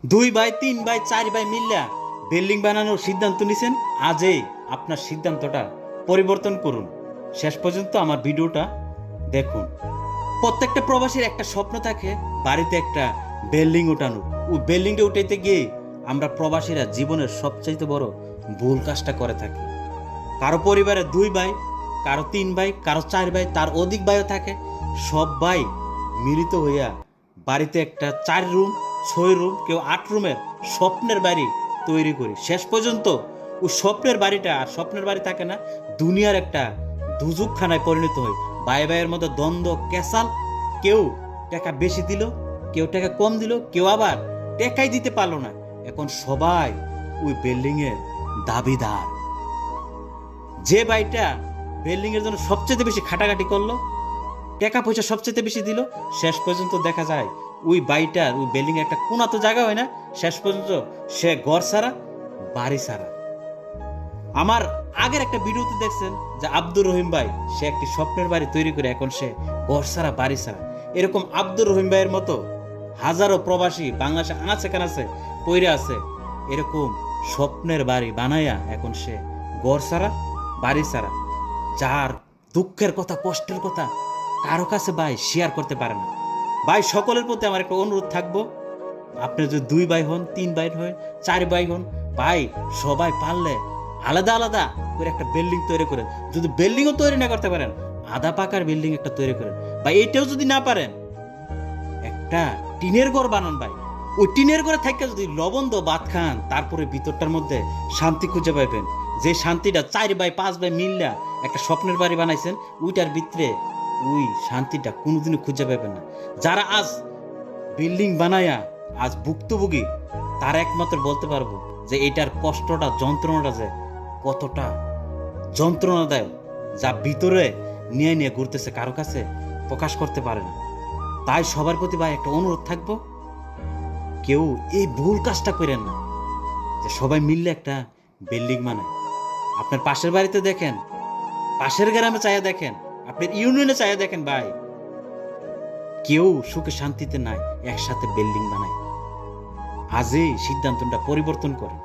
দুই ভাই, তিন ভাই, চার ভাই মিল্লা বিল্ডিং বানানোর সিদ্ধান্ত নিছেন। আজই আপনার সিদ্ধান্তটা পরিবর্তন করুন। শেষ পর্যন্ত আমার ভিডিওটা দেখুন। প্রত্যেকটা প্রবাসীর একটা স্বপ্ন থাকে, বাড়িতে একটা বিল্ডিং উঠানোর। ওই বিল্ডিংটা উঠাইতে গিয়ে আমরা প্রবাসীরা জীবনের সবচাইতে বড় ভুল কাজটা করে থাকি। কারো পরিবারে দুই ভাই, কারো তিন ভাই, কারো চার ভাই, তার অধিক ভাইও থাকে। সব ভাই মিলিত হইয়া বাড়িতে একটা 4 রুম, 6 রুম, কেউ 8 রুমের স্বপ্নের বাড়ি তৈরি করি। শেষ পর্যন্ত ওই স্বপ্নের বাড়িটা আর স্বপ্নের বাড়ি থাকে না, দুনিয়ার একটা দুজুকখানায় পরিণত হয়। ভাই ভাইয়ের মধ্যে দ্বন্দ্ব, ক্যাসাল। কেউ টাকা বেশি দিল, কেউ টাকা কম দিল, কেউ আবার টাকাই দিতে পারলো না। এখন সবাই ওই বিল্ডিং এর দাবিদার। যে ভাইটা বিল্ডিং এর জন্য সবচেয়ে বেশি খাটাখাটি করলো, টাকা পয়সা সবচেয়ে বেশি দিল, শেষ পর্যন্ত দেখা যায় ওই বাড়িটার, ওই বিল্ডিং এর একটা কোনা তো জায়গা হয় না, শেষ পর্যন্ত সে ঘর ছাড়া, বাড়ি ছাড়া। আমার আগের একটা ভিডিওতে দেখছেন যে আব্দুর রহিম ভাই, সে একটি স্বপ্নের বাড়ি তৈরি করে এখন সে ঘর ছাড়া, বাড়ি ছাড়া। এরকম আব্দুর রহিম ভাইয়ের মতো হাজারো প্রবাসী বাংলাদেশে আনাচে কানাচে পইরা আছে, এরকম স্বপ্নের বাড়ি বানাইয়া এখন সে ঘর ছাড়া, বাড়ি ছাড়া। যার দুঃখের কথা, কষ্টের কথা কারো কাছে ভাই শেয়ার করতে পারে না। ভাই সকলের প্রতি আমার একটা অনুরোধ থাকবো, আপনি যদি দুই ভাই হন, তিন ভাই হন, চার ভাই হন, ভাই সবাই পারলে আলাদা আলাদা করে একটা বিল্ডিং তৈরি করেন। যদি বিল্ডিংও তৈরি না করতে পারেন, আধা পাকার বিল্ডিং একটা তৈরি করেন। ভাই এটাও যদি না পারেন, একটা টিনের ঘর বানান ভাই। ওই টিনের ঘরে থাকতে যদি লবণ দো ভাত খান, তারপরে ভিতরটার মধ্যে শান্তি খুঁজে পাইবেন। যে শান্তিটা 4 ভাই 5 ভাই মিললা একটা স্বপ্নের বাড়ি বানাইছেন, ওইটার ভিতরে ওই শান্তিটা কোনোদিনও খুঁজে পাবেন না। যারা আজ বিল্ডিং বানায়া আজ ভুক্তভোগী, তারা একমাত্র বলতে পারবো যে এটার কষ্টটা, যন্ত্রণাটা যে কতটা যন্ত্রণাদায়ক, যা ভিতরে নিয়ে নিয়ে ঘুরতেছে, কারো কাছে প্রকাশ করতে পারে না। তাই সবার প্রতি ভাই একটা অনুরোধ থাকবো, কেউ এই ভুল কাজটা করেন না যে সবাই মিললে একটা বিল্ডিং বানায়। আপনার পাশের বাড়িতে দেখেন, পাশের গ্রামে চাইয়া দেখেন, আপনার ইউনিয়নে চাইয়া দেখেন ভাই, কেউ সুখে শান্তিতে নাই একসাথে বিল্ডিং বানায়। আজই সিদ্ধান্তটা পরিবর্তন করেন।